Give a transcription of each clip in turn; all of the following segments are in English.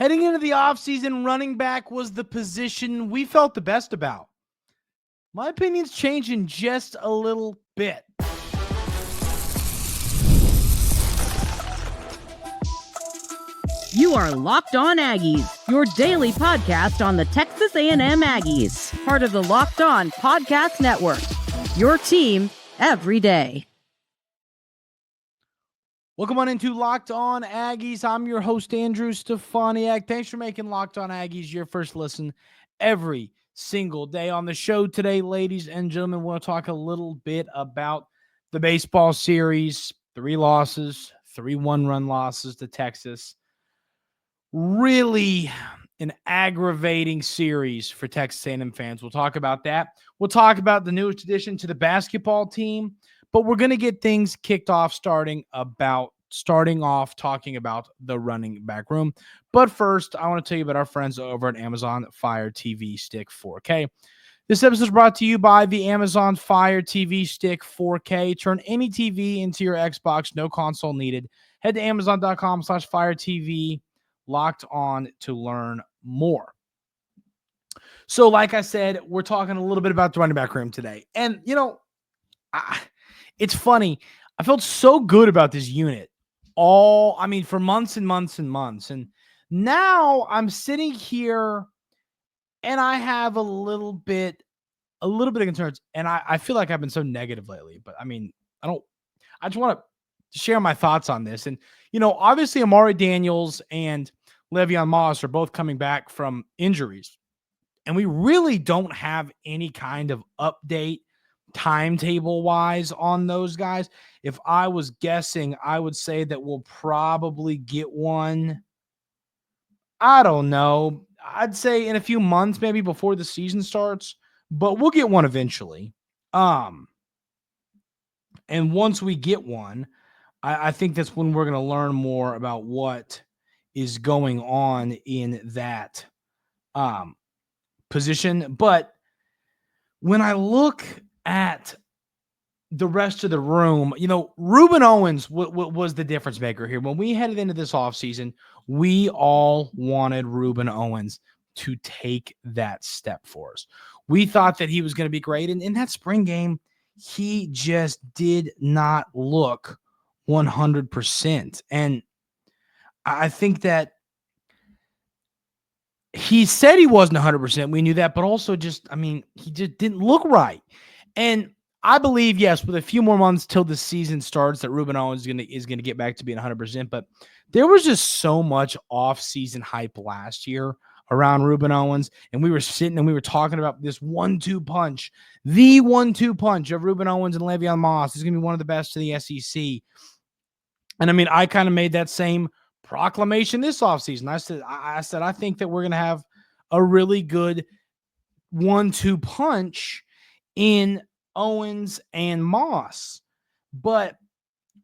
Heading into the offseason, running back was the position we felt the best about. My opinion's changing just a little bit. You are Locked On Aggies, your daily podcast on the Texas A&M Aggies, part of the Locked On Podcast Network, your team every day. Welcome on into Locked On Aggies. I'm your host, Andrew Stefaniak. Thanks for making Locked On Aggies your first listen every single day. On the show today, ladies and gentlemen, we'll talk a little bit about the baseball series, 3 losses, 3 one-run losses to Texas. Really an aggravating series for Texas A&M fans. We'll talk about that. We'll talk about the newest addition to the basketball team, but we're going to get things kicked off starting off talking about the running back room. But first, I want to tell you about our friends over at Amazon Fire TV Stick 4K. This episode is brought to you by the Amazon Fire TV Stick 4K. Turn any TV into your Xbox, no console needed. Head to Amazon.com/Fire TV. Locked On to learn more. So, like I said, we're talking a little bit about the running back room today. And, it's funny. I felt so good about this unit for months and months and months. And now I'm sitting here and I have a little bit of concerns. And I feel like I've been so negative lately. But, I just want to share my thoughts on this. And, obviously Amari Daniels and Le'Veon Moss are both coming back from injuries. And we really don't have any kind of update timetable-wise on those guys. If I was guessing, I would say that we'll probably get one, I don't know, I'd say in a few months, maybe before the season starts. But we'll get one eventually. And once we get one, I think that's when we're going to learn more about what is going on in that position. But when I look at the rest of the room, Rueben Owens was the difference maker here. When we headed into this offseason, we all wanted Rueben Owens to take that step for us. We thought that he was going to be great. And in that spring game, he just did not look 100%. And I think that he said he wasn't 100%. We knew that, but also he just didn't look right. And I believe, yes, with a few more months till the season starts, that Rueben Owens is going to get back to being 100%. But there was just so much off-season hype last year around Rueben Owens, and we were sitting and we were talking about this 1-2 punch, the 1-2 punch of Rueben Owens and Le'Veon Moss is going to be one of the best in the SEC. And I kind of made that same proclamation this offseason. I said, I think that we're going to have a really good 1-2 punch in Owens and Moss. But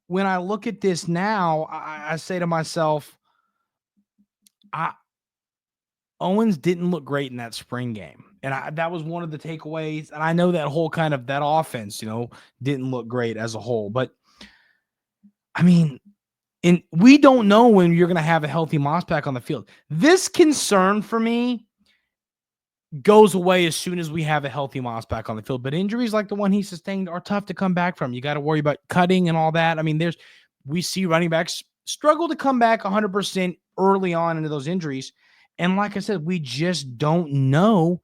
when I look at this now, I say to myself, Owens didn't look great in that spring game. And that was one of the takeaways. And I know that whole kind of that offense, didn't look great as a whole. But and we don't know when you're going to have a healthy Moss back on the field. This concern for me goes away as soon as we have a healthy Moss back on the field. But injuries like the one he sustained are tough to come back from. You got to worry about cutting and all that. We see running backs struggle to come back 100% early on into those injuries. And like I said, we just don't know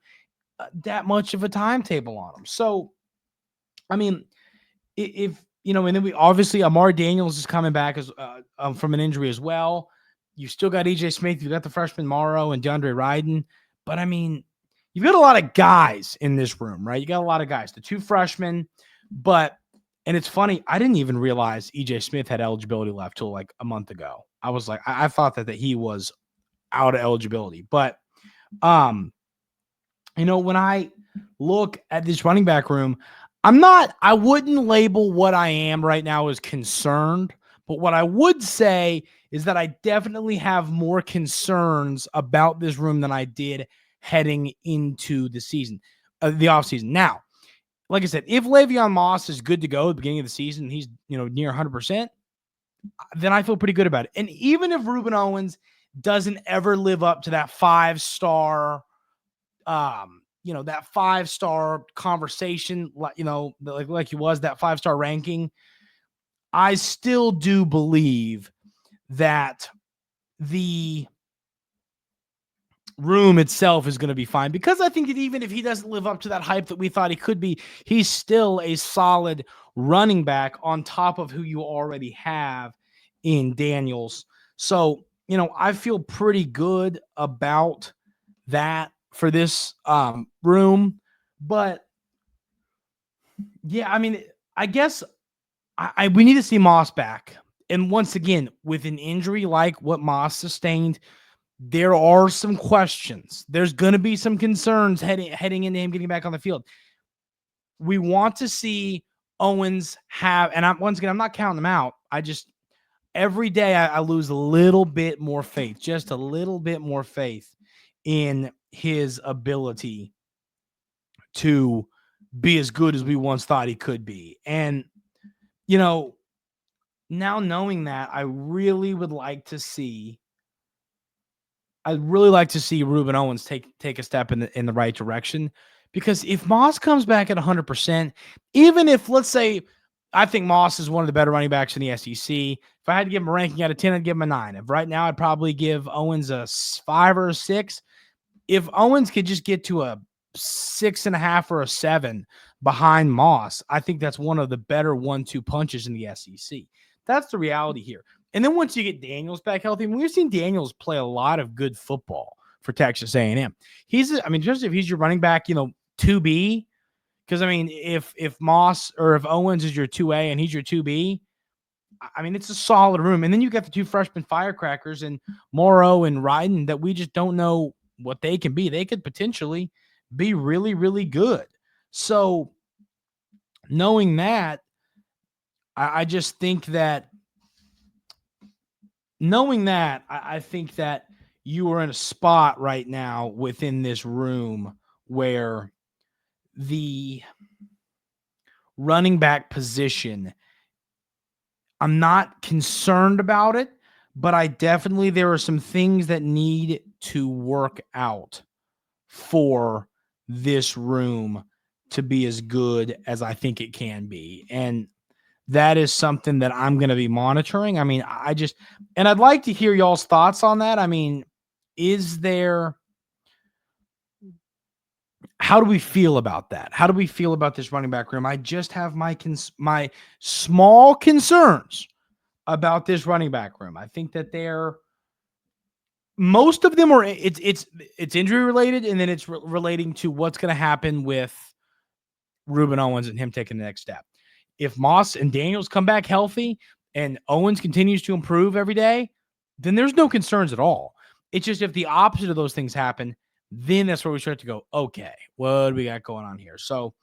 that much of a timetable on them. So, if and then we obviously Amari Daniels is coming back as from an injury as well. You still got EJ Smith, you got the freshman Morrow and DeAndre Ryden, but you've got a lot of guys in this room, right? You got a lot of guys, the 2 freshmen, and it's funny, I didn't even realize EJ Smith had eligibility left till like a month ago. I was like, I thought that he was out of eligibility, but when I look at this running back room, I wouldn't label what I am right now as concerned, but what I would say is that I definitely have more concerns about this room than I did heading into the season, the offseason. Now, like I said, if Le'Veon Moss is good to go at the beginning of the season, he's, near 100%, then I feel pretty good about it. And even if Rueben Owens doesn't ever live up to that 5-star, that 5-star conversation, like he was that 5-star ranking, I still do believe that the room itself is going to be fine, because I think that even if he doesn't live up to that hype that we thought he could be, he's still a solid running back on top of who you already have in Daniels. So, I feel pretty good about that for this room. But yeah, I mean, I guess we need to see Moss back. And once again, with an injury like what Moss sustained, there are some questions. There's going to be some concerns heading into him getting back on the field. We want to see Owens have, and I'm not counting him out. Every day I lose a little bit more faith, just a little bit more faith in his ability to be as good as we once thought he could be. And, now knowing that, I'd really like to see Ruben Owens take a step in the right direction, because if Moss comes back at 100%, even if, let's say, I think Moss is one of the better running backs in the SEC. If I had to give him a ranking out of 10, I'd give him a 9. If right now, I'd probably give Owens a 5 or a 6. If Owens could just get to a 6.5 or a 7 behind Moss, I think that's one of the better 1-2 punches in the SEC. That's the reality here. And then once you get Daniels back healthy, we've seen Daniels play a lot of good football for Texas A&M. Just if he's your running back, 2B, because if Moss or if Owens is your 2A and he's your 2B, it's a solid room. And then you got the 2 freshman firecrackers and Morrow and Ryden that we just don't know what they can be. They could potentially be really, really good. So knowing that, I just think that I think that you are in a spot right now within this room where the running back position, I'm not concerned about it, but there are some things that need to work out for this room to be as good as I think it can be. And that is something that I'm going to be monitoring. And I'd like to hear y'all's thoughts on that. How do we feel about that? How do we feel about this running back room? I just have my small concerns about this running back room. I think that most of them are, it's injury related, and then it's relating to what's going to happen with Ruben Owens and him taking the next step. If Moss and Daniels come back healthy and Owens continues to improve every day, then there's no concerns at all. It's just if the opposite of those things happen, then that's where we start to go, okay, what do we got going on here? So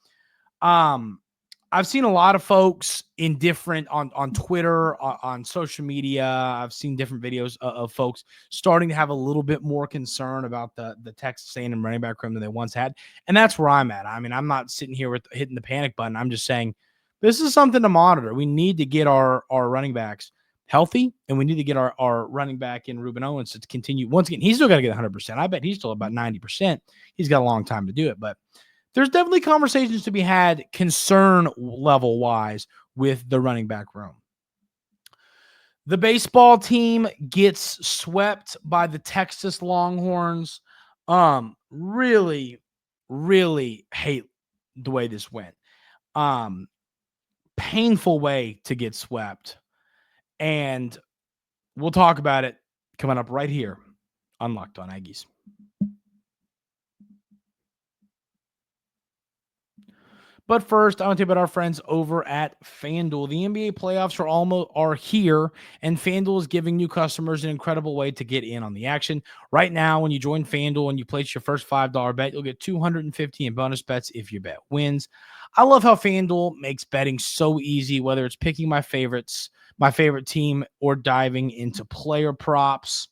I've seen a lot of folks in different on Twitter, on social media. I've seen different videos of folks starting to have a little bit more concern about the Texas A&M running back room than they once had. And that's where I'm at. I'm not sitting here with hitting the panic button. I'm just saying this is something to monitor. We need to get our running backs healthy, and we need to get our running back in Ruben Owens to continue. Once again, he's still got to get 100%. I bet he's still about 90%. He's got a long time to do it, but there's definitely conversations to be had concern level wise with the running back room. The baseball team gets swept by the Texas Longhorns. Really, really hate the way this went. Painful way to get swept. And we'll talk about it coming up right here on Locked On Aggies. But first, I want to tell you about our friends over at FanDuel. The NBA playoffs are here, and FanDuel is giving new customers an incredible way to get in on the action. Right now, when you join FanDuel and you place your first $5 bet, you'll get $250 in bonus bets if your bet wins. I love how FanDuel makes betting so easy, whether it's picking my favorite team, or diving into player props.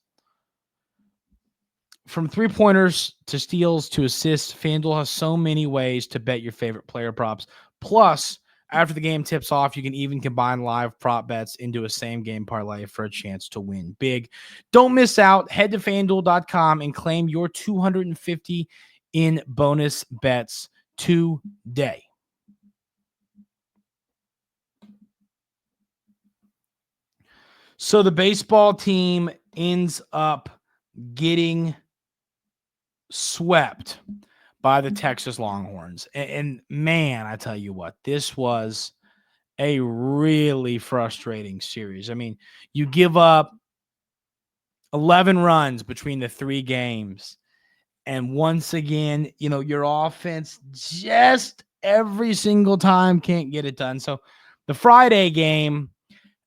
From three-pointers to steals to assists, FanDuel has so many ways to bet your favorite player props. Plus, After the game tips off, you can even combine live prop bets into a same game parlay for a chance to win big. Don't miss out. Head to FanDuel.com and claim your $250 in bonus bets today. So the baseball team ends up getting swept by the Texas Longhorns. And man, I tell you what, this was a really frustrating series. I mean, you give up 11 runs between the three games. And once again, your offense just every single time can't get it done. So the Friday game,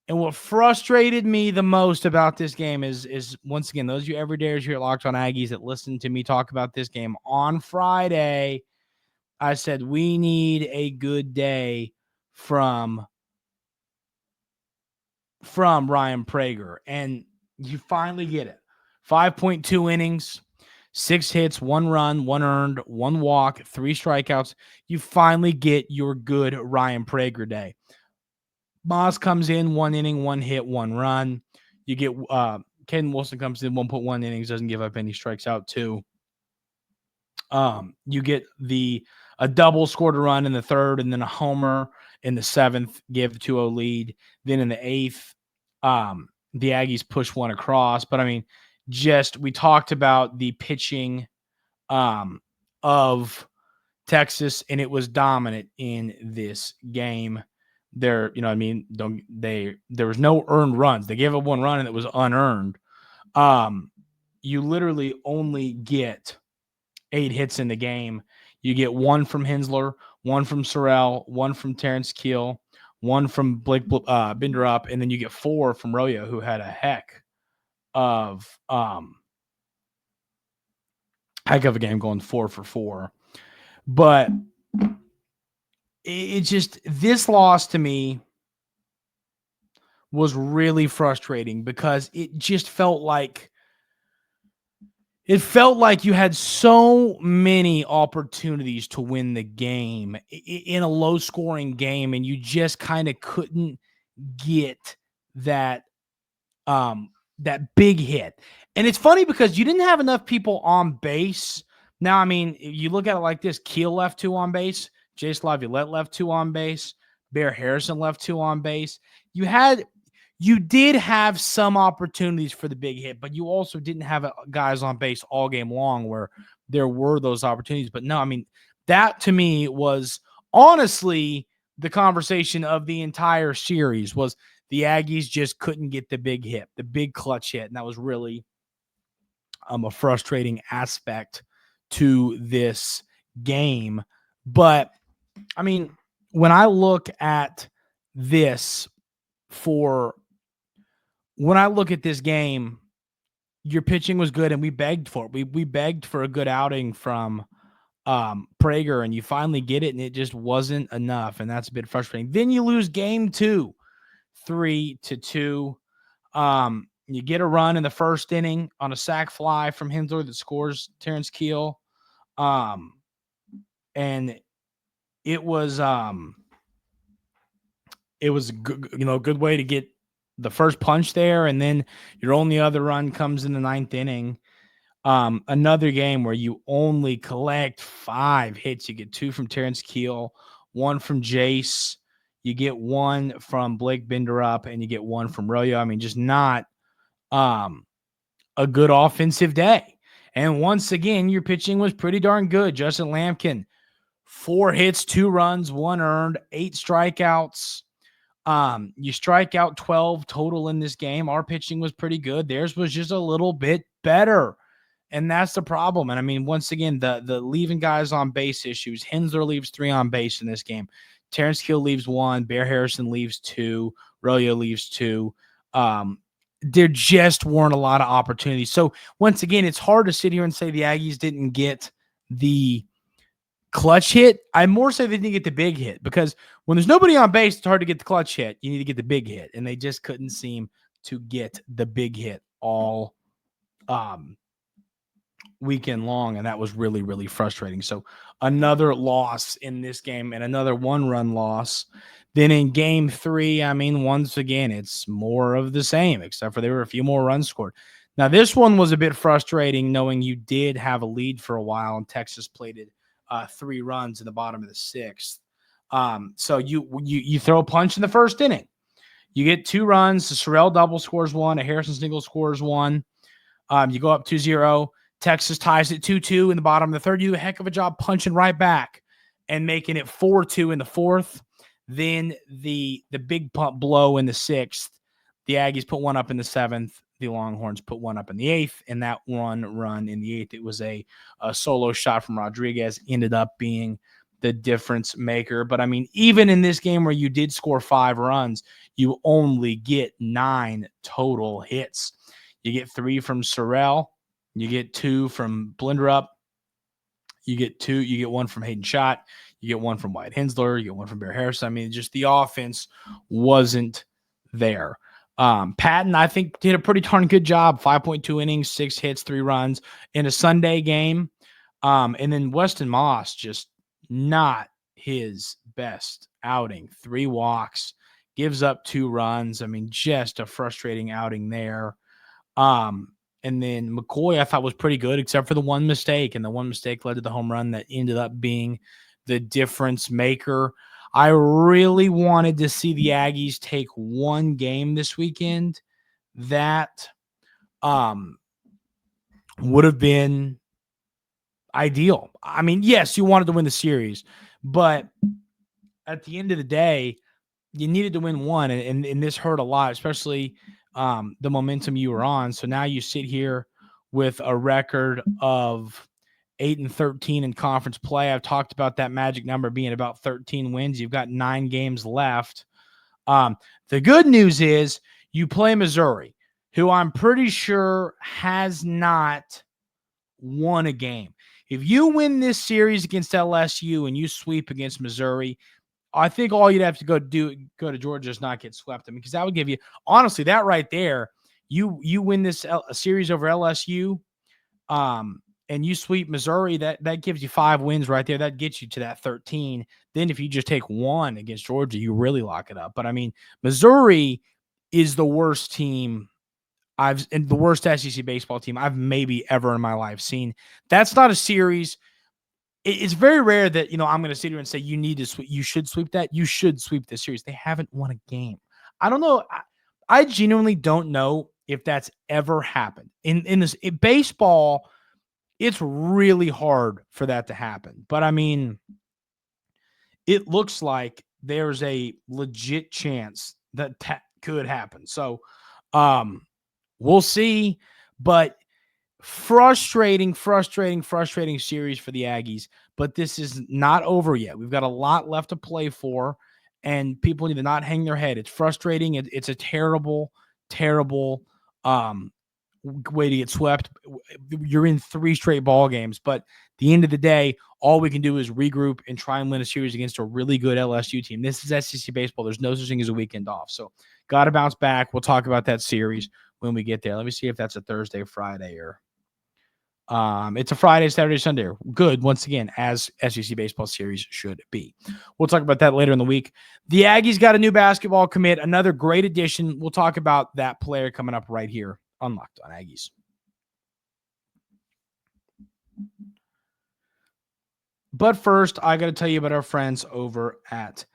and what frustrated me the most about this game is once again, those of you everydayers here at Locked On Aggies that listened to me talk about this game on Friday, I said we need a good day from Ryan Prager, and you finally get it. 5.2 innings, 6 hits, 1 run, 1 earned, 1 walk, 3 strikeouts. You finally get your good Ryan Prager day. Moss comes in, 1 inning, 1 hit, 1 run. You get Caden Wilson comes in, 1.1 innings, doesn't give up any, strikes out 2. You get a double, scored a run in the 3rd, and then a homer in the 7th, give the 2-0 lead. Then in the 8th, the Aggies push 1 across. But I mean, we talked about the pitching of Texas, and it was dominant in this game. There was no earned runs. They gave up 1 run and it was unearned. You literally only get 8 hits in the game. You get 1 from Hensler, 1 from Sorrell, 1 from Terrence Keel, 1 from Blake Binderup, and then you get 4 from Royo, who had a heck of a game, going 4 for 4. But it just, this loss to me was really frustrating because it just felt like you had so many opportunities to win the game in a low scoring game, and you just kind of couldn't get that big hit. And it's funny because you didn't have enough people on base. Now, I mean, you look at it like this: Keel left 2 on base, Jace Laviolette left 2 on base, Bear Harrison left 2 on base. You did have some opportunities for the big hit, but you also didn't have guys on base all game long where there were those opportunities. But no, I mean, that to me was honestly the conversation of the entire series, was the Aggies just couldn't get the big hit, the big clutch hit. And that was really a frustrating aspect to this game. But I mean, when I look at this game, your pitching was good, and we begged for it. We begged for a good outing from Prager, and you finally get it, and it just wasn't enough, and that's a bit frustrating. Then you lose game 2, 3-2. You get a run in the 1st inning on a sac fly from Hensler that scores Terrence Keel, and it was a good way to get the first punch there, and then your only other run comes in the 9th inning. Another game where you only collect 5 hits. You get 2 from Terrence Keel, 1 from Jace, you get 1 from Blake Binderup, and you get 1 from Royo. I mean, just not a good offensive day. And once again, your pitching was pretty darn good. Justin Lampkin, 4 hits, 2 runs, 1 earned, 8 strikeouts. You strike out 12 total in this game. Our pitching was pretty good. Theirs was just a little bit better. And that's the problem. And I mean, once again, the leaving guys on base issues. Hensler leaves 3 on base in this game. Terrence Keel leaves 1. Bear Harrison leaves 2. Royo leaves 2. There just weren't a lot of opportunities. So once again, it's hard to sit here and say the Aggies didn't get the clutch hit. I more say they didn't get the big hit, because when there's nobody on base, it's hard to get the clutch hit. You need to get the big hit, and they just couldn't seem to get the big hit all weekend long, and that was really, really frustrating. So another loss in this game and another one-run loss. Then in game 3, I mean, once again, it's more of the same, except for there were a few more runs scored. Now, this one was a bit frustrating, knowing you did have a lead for a while, and Texas plated 3 runs in the bottom of the 6th. So you throw a punch in the first inning. You get 2 runs. The Sorrell double scores 1. A Harrison Snigel scores 1. You go up 2-0. Texas ties it 2-2 in the bottom of the 3rd. You do a heck of a job punching right back and making it 4-2 in the 4th. Then the big pump blow in the 6th. The Aggies put 1 up in the 7th. The Longhorns put 1 up in the 8th. And that one run in the 8th, it was a solo shot from Rodriguez, ended up being the difference maker. But I mean, even in this game where you did score 5 runs, you only get 9 total hits. You get 3 from Sorrell. You get 2 from Blinderup. You get 1 from Hayden Schott. You get 1 from Wyatt Hensler. You get 1 from Bear Harrison. I mean, just the offense wasn't there. Patton, I think, did a pretty darn good job. 5.2 innings, 6 hits, 3 runs in a Sunday game. And then Weston Moss, just not his best outing. 3 walks, gives up 2 runs. I mean, just a frustrating outing there. And then McCoy, I thought, was pretty good, except for the one mistake. And the one mistake led to the home run that ended up being the difference maker. I really wanted to see the Aggies take one game this weekend. That would have been ideal. I mean, yes, you wanted to win the series, but at the end of the day, you needed to win one, and this hurt a lot, especially the momentum you were on. So now you sit here with a record of 8-13 in conference play. I've talked about that magic number being about 13 wins. You've got 9 games left. The good news is you play Missouri, who I'm pretty sure has not won a game. If you win this series against LSU and you sweep against Missouri, I think all you'd have to go to Georgia is not get swept. I mean, because that would give you, honestly, that right there, you win this series over LSU, and you sweep Missouri, that gives you 5 wins right there. That gets you to that 13. Then if you just take 1 against Georgia, you really lock it up. But I mean, Missouri is the worst team and the worst SEC baseball team I've maybe ever in my life seen. That's not a series. It's very rare that, I'm going to sit here and say you should sweep that. You should sweep this series. They haven't won a game. I don't know. I genuinely don't know if that's ever happened. In baseball, it's really hard for that to happen. But I mean, it looks like there's a legit chance that could happen. So we'll see. But frustrating series for the Aggies, but this is not over yet. We've got a lot left to play for, and people need to not hang their head. It's frustrating. It's a terrible way to get swept. You're in 3 straight ball games, but at the end of the day, all we can do is regroup and try and win a series against a really good LSU team. This is SEC baseball. There's no such thing as a weekend off. So got to bounce back. We'll talk about that series when we get there. Let me see if that's a Thursday, Friday, or it's a Friday, Saturday, Sunday. Good, once again, as SEC baseball series should be. We'll talk about that later in the week. The Aggies got a new basketball commit, another great addition. We'll talk about that player coming up right here on Locked On Aggies. But first, I got to tell you about our friends over at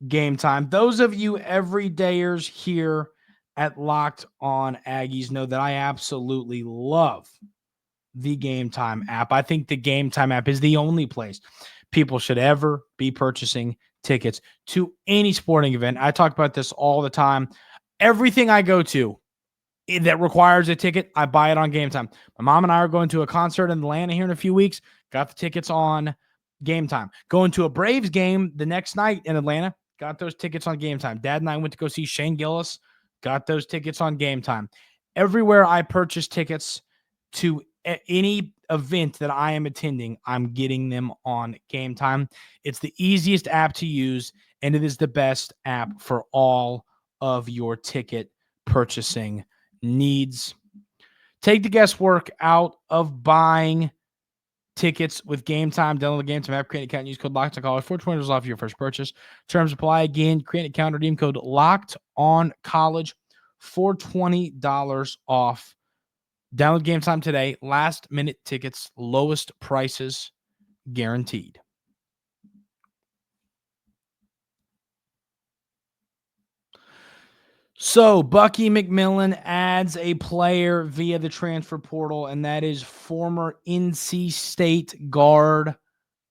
Game Time. Those of you everydayers here at Locked On Aggies know that I absolutely love the Game Time app. I think the Game Time app is the only place people should ever be purchasing tickets to any sporting event. I talk about this all the time. Everything I go to that requires a ticket, I buy it on Game Time. My mom and I are going to a concert in Atlanta here in a few weeks. Got the tickets on Game Time. Going to a Braves game the next night in Atlanta. Got those tickets on Game Time. Dad and I went to go see Shane Gillis. Got those tickets on Game Time. Everywhere I purchase tickets to any event that I am attending, I'm getting them on Game Time. It's the easiest app to use, and it is the best app for all of your ticket purchasing needs. Take the guesswork out of buying tickets with Game Time. Download the Game Time app, create an account, and use code Locked On College for $20 off your first purchase. Terms apply. Again, create an account, redeem code Locked On College for $20 off. Download Game Time today. Last minute tickets, lowest prices guaranteed. So, Bucky McMillan adds a player via the transfer portal, and that is former NC State guard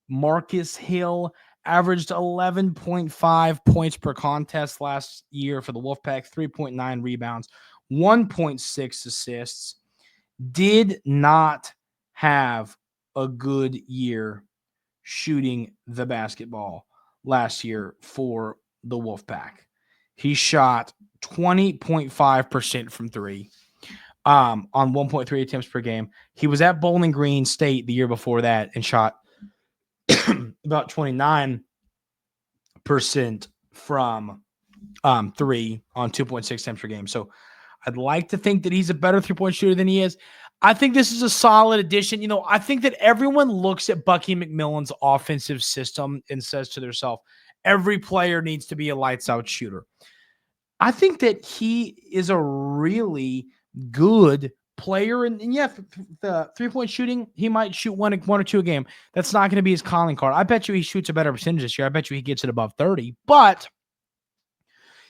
Marcus Hill. Averaged 11.5 points per contest last year for the Wolfpack, 3.9 rebounds, 1.6 assists. Did not have a good year shooting the basketball last year for the Wolfpack. He shot 20.5% from three on 1.3 attempts per game. He was at Bowling Green State the year before that and shot about 29% from three on 2.6 attempts per game. So I'd like to think that he's a better three-point shooter than he is. I think this is a solid addition. You know, I think that everyone looks at Bucky McMillan's offensive system and says to themselves, every player needs to be a lights-out shooter. I think that he is a really good player. And yeah, the three-point shooting, he might shoot one or two a game. That's not going to be his calling card. I bet you he shoots a better percentage this year. I bet you he gets it above 30. But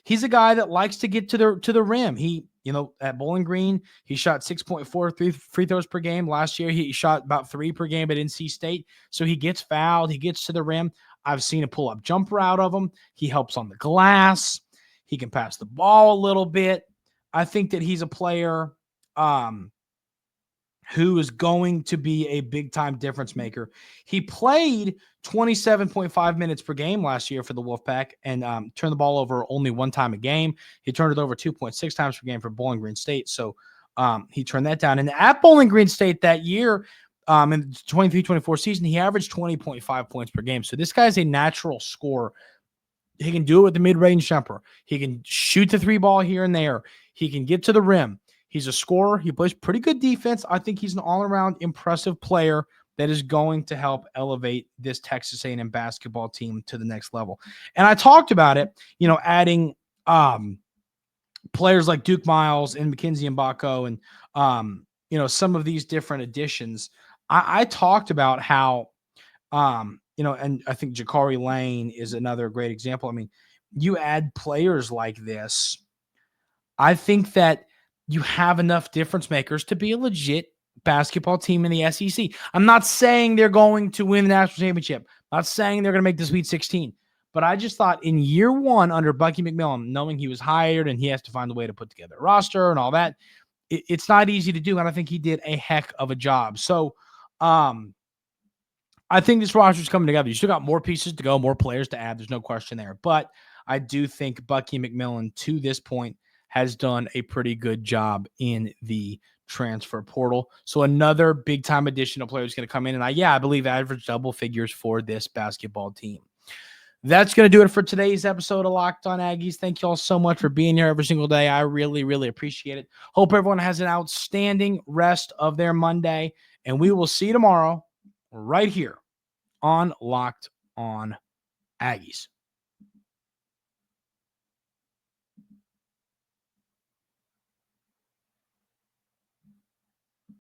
he's a guy that likes to get to the rim. He, you know, at Bowling Green, he shot 6.4 free throws per game. Last year, he shot about 3 per game at NC State. So he gets fouled. He gets to the rim. I've seen a pull-up jumper out of him. He helps on the glass. He can pass the ball a little bit. I think that he's a player who is going to be a big-time difference maker. He played 27.5 minutes per game last year for the Wolfpack and turned the ball over only one time a game. He turned it over 2.6 times per game for Bowling Green State, so he turned that down. And at Bowling Green State that year, in the 23-24 season, he averaged 20.5 points per game. So this guy's a natural scorer. He can do it with the mid-range jumper. He can shoot the three ball here and there. He can get to the rim. He's a scorer. He plays pretty good defense. I think he's an all-around impressive player that is going to help elevate this Texas A&M basketball team to the next level. And I talked about it, you know, adding players like Duke Miles and Mackenzie Mbako and, you know, some of these different additions. I talked about how, you know, and I think Jakari Lane is another great example. I mean, you add players like this, I think that you have enough difference makers to be a legit basketball team in the SEC. I'm not saying they're going to win the national championship. I'm not saying they're going to make the Sweet 16. But I just thought in year one under Bucky McMillan, knowing he was hired and he has to find a way to put together a roster and all that, it's not easy to do. And I think he did a heck of a job. So, I think this roster is coming together. You still got more pieces to go, more players to add. There's no question there. But I do think Bucky McMillan, to this point, has done a pretty good job in the transfer portal. So another big-time addition of players going to come in. And I believe average double figures for this basketball team. That's going to do it for today's episode of Locked On Aggies. Thank you all so much for being here every single day. I really, really appreciate it. Hope everyone has an outstanding rest of their Monday. And we will see you tomorrow right here on Locked On Aggies.